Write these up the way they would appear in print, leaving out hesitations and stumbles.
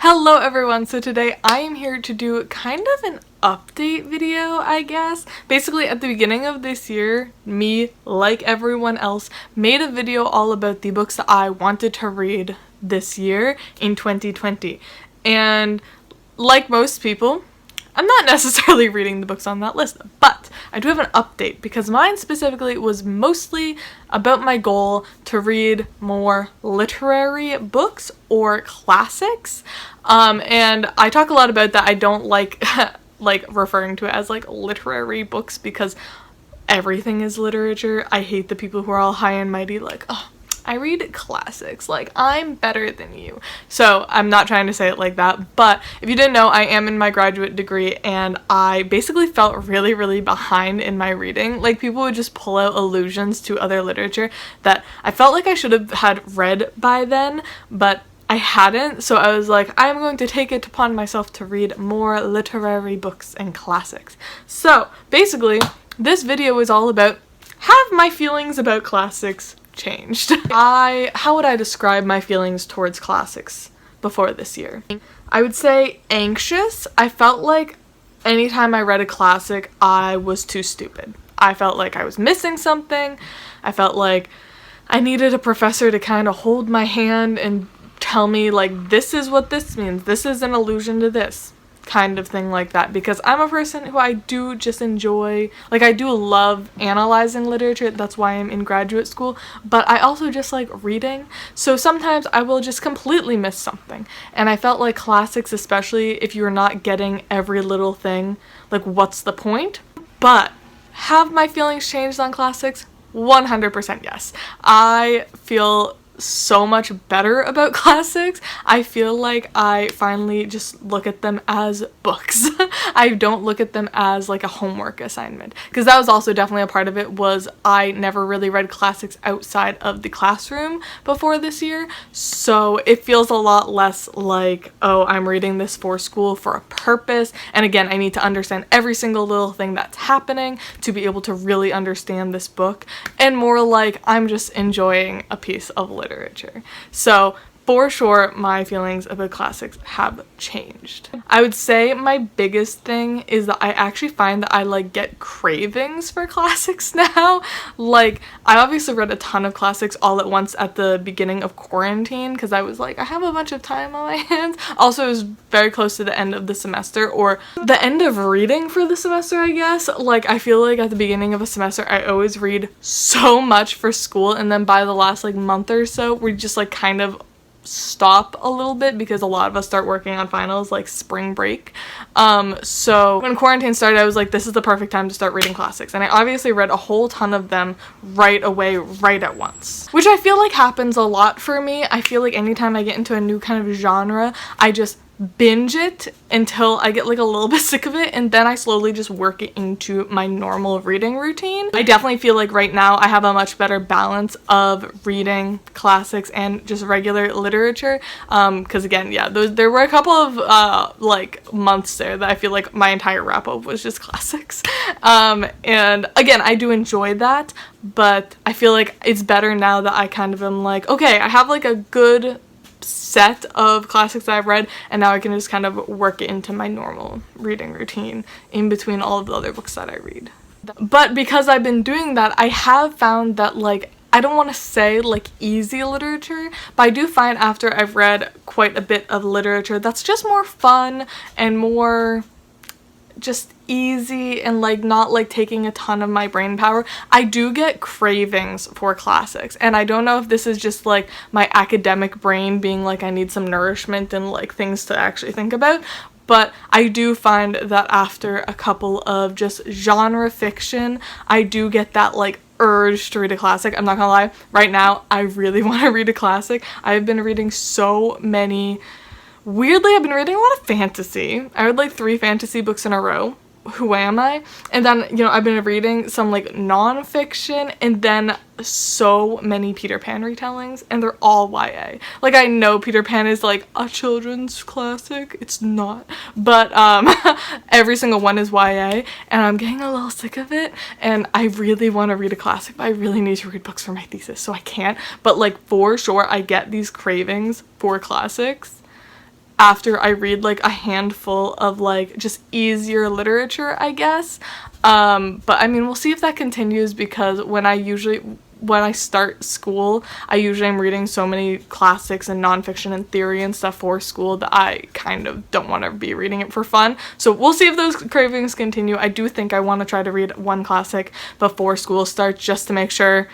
Hello everyone, so today I am here to do kind of an update video, I guess. Basically at the beginning of this year, me, like everyone else, made a video all about the books that I wanted to read this year in 2020. And like most people, I'm not necessarily reading the books on that list, but I do have an update because mine specifically was mostly about my goal to read more literary books or classics. And I talk a lot about that. I don't like like referring to it as like literary books because everything is literature. I hate the people who are all high and mighty like, oh, I read classics, like I'm better than you. So I'm not trying to say it like that, but if you didn't know, I am in my graduate degree and I basically felt really behind in my reading. Like people would just pull out allusions to other literature that I felt like I should have had read by then, but I hadn't. So I was like, I'm going to take it upon myself to read more literary books and classics. So basically this video is all about have my feelings about classics changed. How would I describe my feelings towards classics before this year? I would say anxious. I felt like anytime I read a classic, I was too stupid. I felt like I was missing something. I felt like I needed a professor to kind of hold my hand and tell me like, this is what this means. This is an allusion to this. Kind of thing like that, because I'm a person who I do just enjoy, like I do love analyzing literature. That's why I'm in graduate school, but I also just like reading, so sometimes I will just completely miss something, and I felt like classics, especially if you're not getting every little thing, like what's the point? But have my feelings changed on classics? 100% yes. I feel so much better about classics. I feel like I finally just look at them as books. I don't look at them as like a homework assignment, because that was also definitely a part of it, was I never really read classics outside of the classroom before this year, so it feels a lot less like, oh, I'm reading this for school for a purpose, and again I need to understand every single little thing that's happening to be able to really understand this book, and more like I'm just enjoying a piece of literature. So for sure my feelings about classics have changed. I would say my biggest thing is that I actually find that I like get cravings for classics now. Like I obviously read a ton of classics all at once at the beginning of quarantine because I was like, I have a bunch of time on my hands. Also it was very close to the end of the semester, or the end of reading for the semester, I guess. Like I feel like at the beginning of a semester I always read so much for school, and then by the last like month or so we just like kind of stop a little bit because a lot of us start working on finals like spring break. So when quarantine started, I was like, this is the perfect time to start reading classics, and I obviously read a whole ton of them right away, right at once, which I feel like happens a lot for me. I feel like anytime I get into a new kind of genre, I just binge it until I get like a little bit sick of it, and then I slowly just work it into my normal reading routine. I definitely feel like right now I have a much better balance of reading classics and just regular literature, because again, yeah, there were a couple of like months there that I feel like my entire wrap-up was just classics, and again I do enjoy that, but I feel like it's better now that I kind of am like, okay, I have like a good set of classics that I've read, and now I can just kind of work it into my normal reading routine in between all of the other books that I read. But because I've been doing that, I have found that like, I don't want to say like easy literature, but I do find after I've read quite a bit of literature that's just more fun and more just easy and like not like taking a ton of my brain power, I do get cravings for classics. And I don't know if this is just like my academic brain being like, I need some nourishment and like things to actually think about, but I do find that after a couple of just genre fiction, I do get that like urge to read a classic. I'm not gonna lie, right now I really want to read a classic. I've been reading so many. Weirdly, I've been reading a lot of fantasy. I read like 3 fantasy books in a row. Who am I? And then, you know, I've been reading some like non-fiction, and then so many Peter Pan retellings, and they're all YA. Like I know Peter Pan is like a children's classic. It's not. But every single one is YA, and I'm getting a little sick of it, and I really want to read a classic, but I really need to read books for my thesis, so I can't. But like for sure I get these cravings for classics. after I read like a handful of like just easier literature, I guess. But I mean, we'll see if that continues, because when I start school, I usually am reading so many classics and nonfiction and theory and stuff for school that I kind of don't want to be reading it for fun. So we'll see if those cravings continue. I do think I want to try to read one classic before school starts, just to make sure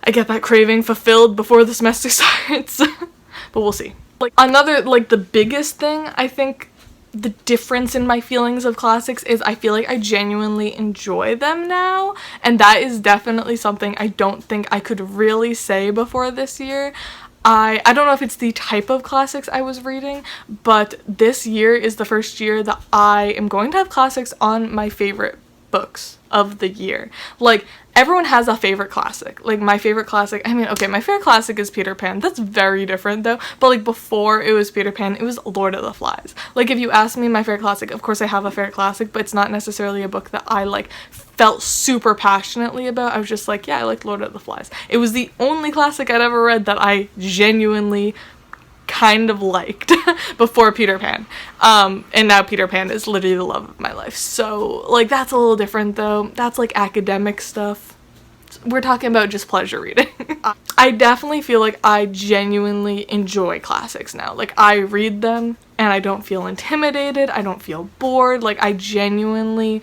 I get that craving fulfilled before the semester starts. But we'll see. Like, another, like, the biggest thing, I think, the difference in my feelings of classics is I feel like I genuinely enjoy them now, and that is definitely something I don't think I could really say before this year. I don't know if it's the type of classics I was reading, but this year is the first year that I am going to have classics on my favorite books of the year. Like, everyone has a favorite classic. Like, my favorite classic, I mean, okay, my favorite classic is Peter Pan. That's very different, though. But, like, before it was Peter Pan, it was Lord of the Flies. Like, if you ask me my favorite classic, of course I have a favorite classic, but it's not necessarily a book that I, like, felt super passionately about. I was just like, yeah, I like Lord of the Flies. It was the only classic I'd ever read that I genuinely kind of liked before Peter Pan. And now Peter Pan is literally the love of my life. So, like, that's a little different, though. That's, like, academic stuff. We're talking about just pleasure reading. I definitely feel like I genuinely enjoy classics now. Like, I read them and I don't feel intimidated. I don't feel bored. Like, I genuinely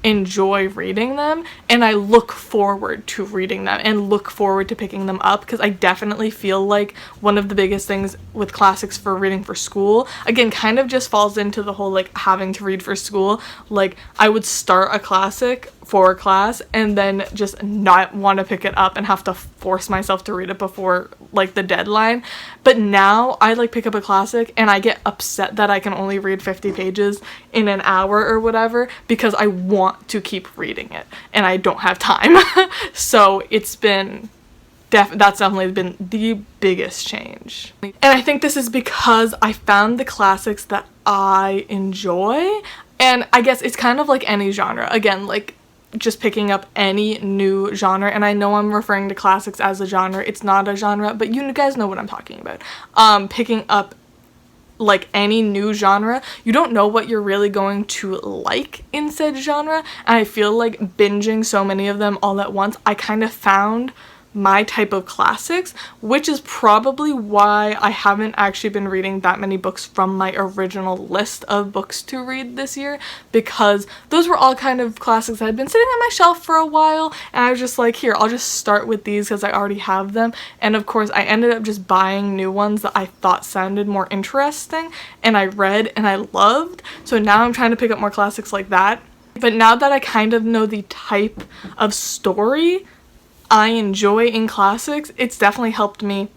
enjoy reading them, and I look forward to reading them and look forward to picking them up, because I definitely feel like one of the biggest things with classics for reading for school, again, kind of just falls into the whole, like, having to read for school. Like, I would start a classic for class and then just not want to pick it up and have to force myself to read it before, like, the deadline. But now I, like, pick up a classic and I get upset that I can only read 50 pages in an hour or whatever, because I want to keep reading it and I don't have time. So it's been that's definitely been the biggest change. And I think this is because I found the classics that I enjoy, and I guess it's kind of like any genre. Again, like, just picking up any new genre, and I know I'm referring to classics as a genre. It's not a genre, but you guys know what I'm talking about. Picking up, like, any new genre, you don't know what you're really going to like in said genre, and I feel like binging so many of them all at once, I kind of found my type of classics, which is probably why I haven't actually been reading that many books from my original list of books to read this year, because those were all kind of classics that had been sitting on my shelf for a while, and I was just like, here, I'll just start with these because I already have them. And of course I ended up just buying new ones that I thought sounded more interesting and I read and I loved, so now I'm trying to pick up more classics like that. But now that I kind of know the type of story I enjoy in classics, it's definitely helped me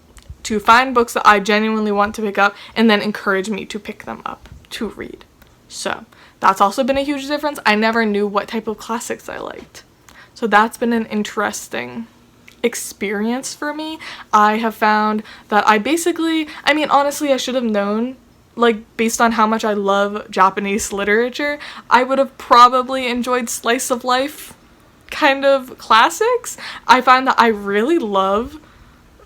to find books that I genuinely want to pick up and then encourage me to pick them up to read. So that's also been a huge difference. I never knew what type of classics I liked. So that's been an interesting experience for me. I have found that I mean, honestly, I should have known, like, based on how much I love Japanese literature, I would have probably enjoyed slice of life kind of classics. I find that I really love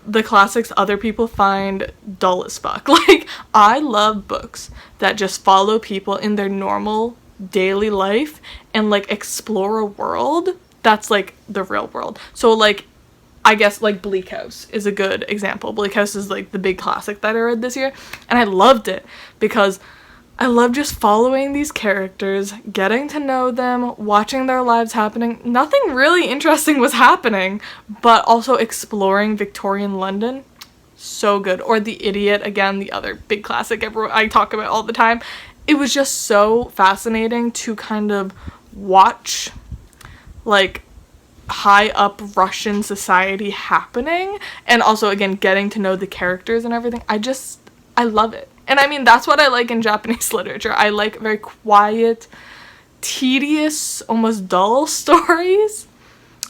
the classics other people find dull as fuck. Like, I love books that just follow people in their normal daily life and, like, explore a world that's, like, the real world. So, like, I guess, like, Bleak House is a good example. Bleak House is, like, the big classic that I read this year, and I loved it because I love just following these characters, getting to know them, watching their lives happening. Nothing really interesting was happening, but also exploring Victorian London. So good. Or The Idiot, again, the other big classic I talk about all the time. It was just so fascinating to kind of watch, like, high up Russian society happening, and also, again, getting to know the characters and everything. I love it. And I mean, that's what I like in Japanese literature. I like very quiet, tedious, almost dull stories.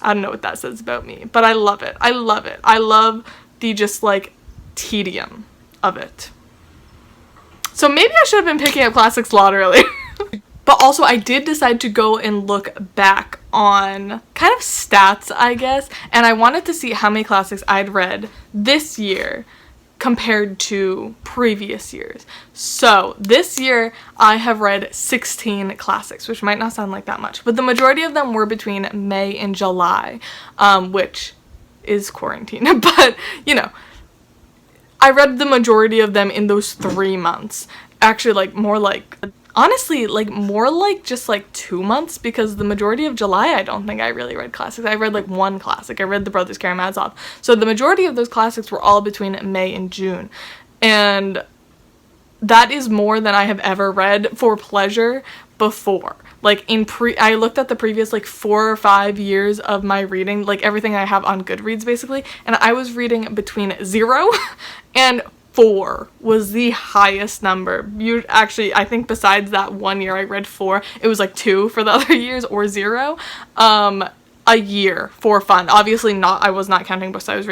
I don't know what that says about me, but I love it. I love it. I love the just, like, tedium of it. So maybe I should have been picking up classics a lot earlier. But also, I did decide to go and look back on kind of stats, I guess, and I wanted to see how many classics I'd read this year compared to previous years. So this year I have read 16 classics, which might not sound like that much, but the majority of them were between May and July, which is quarantine. But, you know, I read the majority of them in those 3 months. Actually, like, more like, honestly, like, more like just like 2 months, because the majority of July I don't think I really read classics. I read like one classic. I read The Brothers Karamazov. So the majority of those classics were all between May and June. And that is more than I have ever read for pleasure before. Like, I looked at the previous, like, 4 or 5 years of my reading, like, everything I have on Goodreads, basically, and I was reading between 0 and 4 was the highest number. Actually, I think besides that 1 year I read 4, it was, like, 2 for the other years, or 0, a year for fun. Obviously not, I was not counting books I was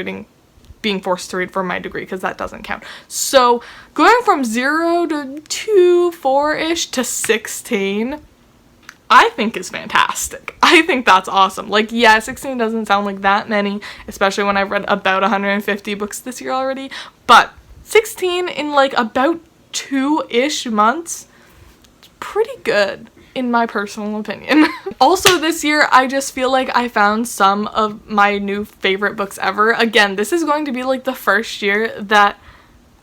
being forced to read for my degree, because that doesn't count. So, going from 0 to 2, 4-ish to 16, I think is fantastic. I think that's awesome. Like, yeah, 16 doesn't sound like that many, especially when I've read about 150 books this year already, but 16 in, like, about 2-ish months, it's pretty good, in my personal opinion. Also this year, I just feel like I found some of my new favorite books ever. Again, this is going to be, like, the first year that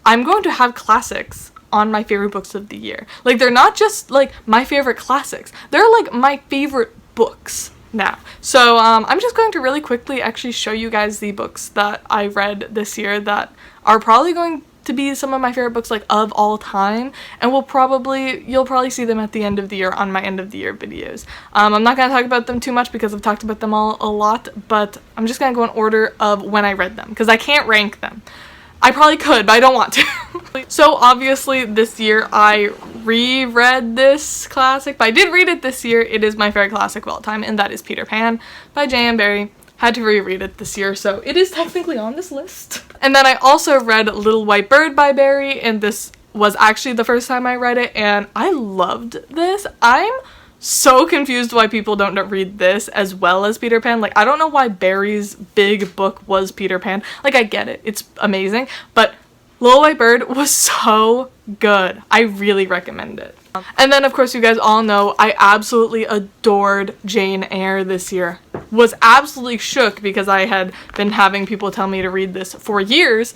I'm going to have classics on my favorite books of the year. Like, they're not just, like, my favorite classics. They're, like, my favorite books now. So, I'm just going to really quickly actually show you guys the books that I read this year that are probably going to be some of my favorite books, like, of all time, and you'll probably see them at the end of the year on my end of the year videos. I'm not going to talk about them too much because I've talked about them all a lot, but I'm just going to go in order of when I read them, because I can't rank them. I probably could, but I don't want to. So obviously this year I reread this classic, but I did read it this year. It is my favorite classic of all time, and that is Peter Pan by J.M. Barrie. Had to reread it this year, so it is technically on this list. And then I also read Little White Bird by Barrie, and this was actually the first time I read it, and I loved this. I'm so confused why people don't read this as well as Peter Pan. Like, I don't know why Barrie's big book was Peter Pan. Like, I get it, it's amazing, but Little White Bird was so good. I really recommend it. And then, of course, you guys all know I absolutely adored Jane Eyre this year. Was absolutely shook because I had been having people tell me to read this for years.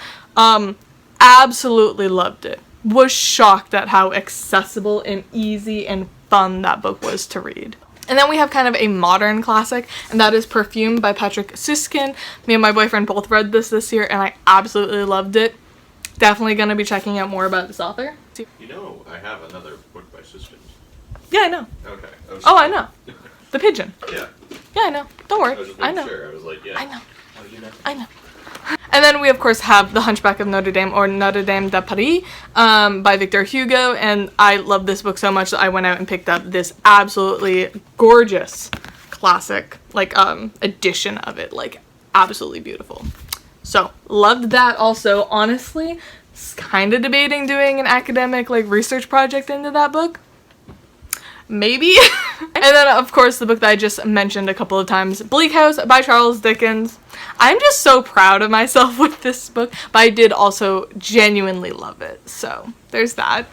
Absolutely loved it. Was shocked at how accessible and easy and fun that book was to read. And then we have kind of a modern classic, and that is Perfume by Patrick Süskind. Me and my boyfriend both read this year, and I absolutely loved it. Definitely going to be checking out more about this author. You know, I have another book by Süskind. Yeah, I know. Okay. I know. The Pigeon. Yeah. Yeah, I know. Don't worry. I was just I making know. sure. I was like, yeah. I know. Oh, you know. I know. And then we, of course, have The Hunchback of Notre Dame, or Notre Dame de Paris, by Victor Hugo, and I love this book so much that I went out and picked up this absolutely gorgeous classic, like, edition of it, like, absolutely beautiful. So, loved that also. Honestly, kind of debating doing an academic, like, research project into that book. Maybe. And then, of course, the book that I just mentioned a couple of times, Bleak House by Charles Dickens. I'm just so proud of myself with this book, but I did also genuinely love it. So, there's that.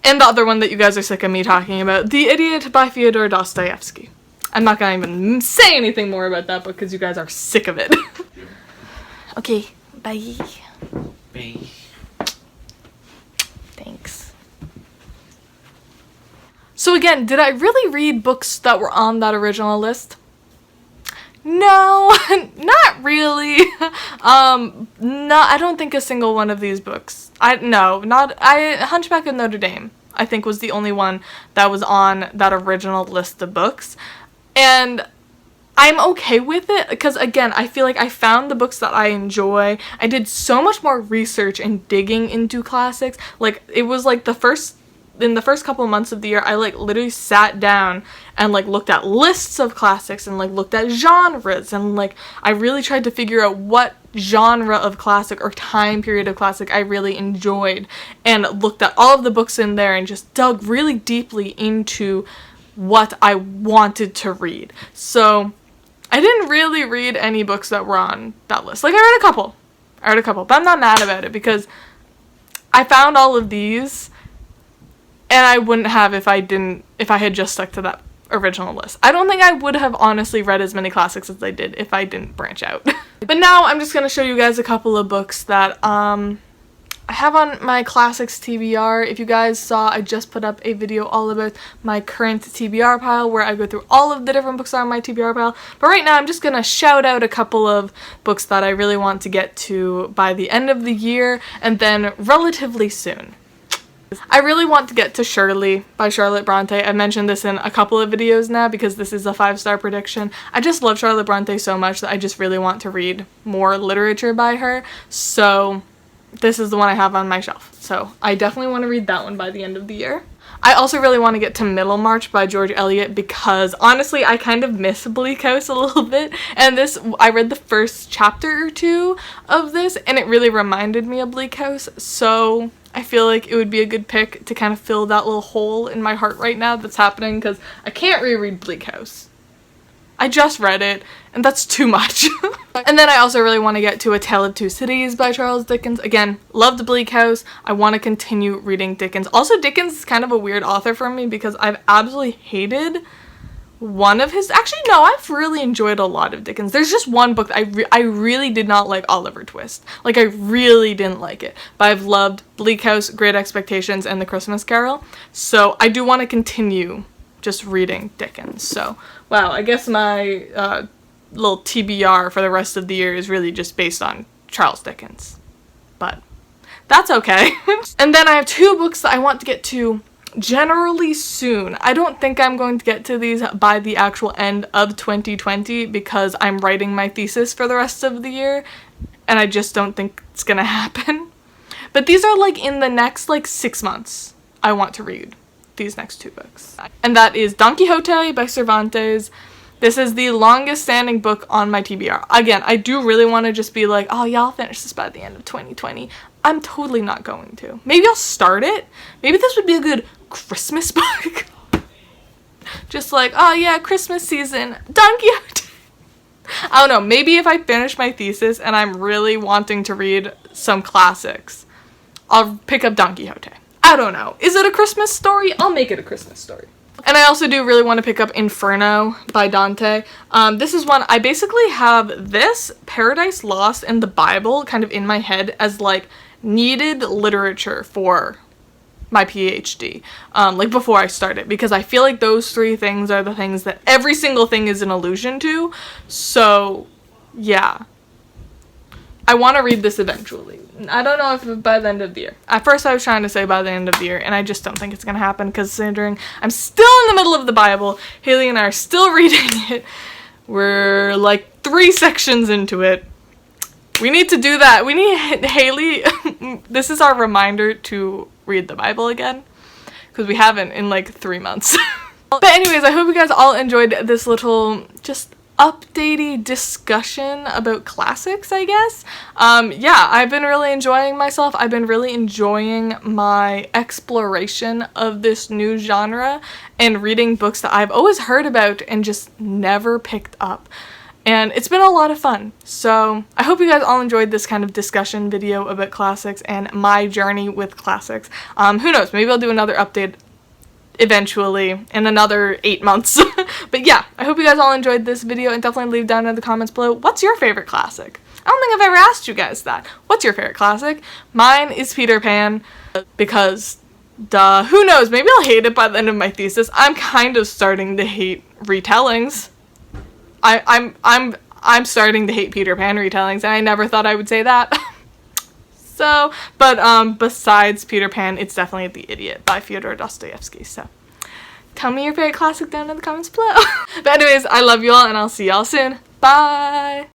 And the other one that you guys are sick of me talking about, The Idiot by Fyodor Dostoevsky. I'm not gonna even say anything more about that book because you guys are sick of it. Okay, bye. Bye. Thanks. So again, did I really read books that were on that original list? No, not really. No, I don't think a single one of these books. Hunchback of Notre Dame, I think, was the only one that was on that original list of books. And I'm okay with it because, again, I feel like I found the books that I enjoy. I did so much more research and digging into classics. Like, it was like in the first couple of months of the year, I, like, literally sat down and, like, looked at lists of classics and, like, looked at genres, and, like, I really tried to figure out what genre of classic or time period of classic I really enjoyed, and looked at all of the books in there and just dug really deeply into what I wanted to read. So I didn't really read any books that were on that list. Like, I read a couple, but I'm not mad about it because I found all of these, and I wouldn't have if I had just stuck to that original list. I don't think I would have honestly read as many classics as I did if I didn't branch out. But now I'm just going to show you guys a couple of books that I have on my classics TBR. If you guys saw, I just put up a video all about my current TBR pile where I go through all of the different books on my TBR pile. But right now I'm just going to shout out a couple of books that I really want to get to by the end of the year and then relatively soon. I really want to get to Shirley by Charlotte Bronte. I mentioned this in a couple of videos now because this is a 5-star prediction. I just love Charlotte Bronte so much that I just really want to read more literature by her. So this is the one I have on my shelf. So I definitely want to read that one by the end of the year. I also really want to get to Middlemarch by George Eliot because honestly I kind of miss Bleak House a little bit, and I read the first chapter or two of this and it really reminded me of Bleak House, so I feel like it would be a good pick to kind of fill that little hole in my heart right now that's happening because I can't reread Bleak House. I just read it, and that's too much. And then I also really want to get to A Tale of Two Cities by Charles Dickens. Again, loved Bleak House. I want to continue reading Dickens. Also, Dickens is kind of a weird author for me because I've absolutely hated one of his... Actually, no, I've really enjoyed a lot of Dickens. There's just one book that I really did not like, Oliver Twist. Like, I really didn't like it. But I've loved Bleak House, Great Expectations, and The Christmas Carol. So I do want to continue just reading Dickens. So, wow, I guess my little TBR for the rest of the year is really just based on Charles Dickens. But that's okay. And then I have 2 books that I want to get to generally soon. I don't think I'm going to get to these by the actual end of 2020 because I'm writing my thesis for the rest of the year and I just don't think it's gonna happen. But these are like in the next like 6 months I want to read these next 2 books. And that is Don Quixote by Cervantes. This is the longest standing book on my TBR. Again, I do really want to just be like, oh yeah, I'll finish this by the end of 2020. I'm totally not going to. Maybe I'll start it. Maybe this would be a good Christmas book. Just like, oh yeah, Christmas season, Don Quixote. I don't know, maybe if I finish my thesis and I'm really wanting to read some classics, I'll pick up Don Quixote. I don't know. Is it a Christmas story? I'll make it a Christmas story. And I also do really want to pick up Inferno by Dante. This is one, I basically have this, Paradise Lost, and the Bible kind of in my head as like needed literature for my PhD, like before I started, because I feel like those 3 things are the things that every single thing is an allusion to. So yeah, I want to read this eventually. I don't know if by the end of the year. At first I was trying to say by the end of the year, and I just don't think it's going to happen considering I'm still in the middle of the Bible. Haley and I are still reading it. We're like 3 sections into it. We need to do that. We need Haley. This is our reminder to read the Bible again because we haven't in like 3 months. But anyways, I hope you guys all enjoyed this little just updatey discussion about classics, I guess. Yeah, I've been really enjoying myself. I've been really enjoying my exploration of this new genre and reading books that I've always heard about and just never picked up. And it's been a lot of fun. So I hope you guys all enjoyed this kind of discussion video about classics and my journey with classics. Who knows, maybe I'll do another update eventually in another 8 months. But yeah, I hope you guys all enjoyed this video and definitely leave down in the comments below, what's your favorite classic? I don't think I've ever asked you guys that. What's your favorite classic? Mine is Peter Pan because duh. Who knows, maybe I'll hate it by the end of my thesis. I'm kind of starting to hate retellings. I'm starting to hate Peter Pan retellings, and I never thought I would say that. So, but besides Peter Pan, it's definitely The Idiot by Fyodor Dostoevsky. So, tell me your favorite classic down in the comments below. But anyways, I love you all, and I'll see y'all soon. Bye!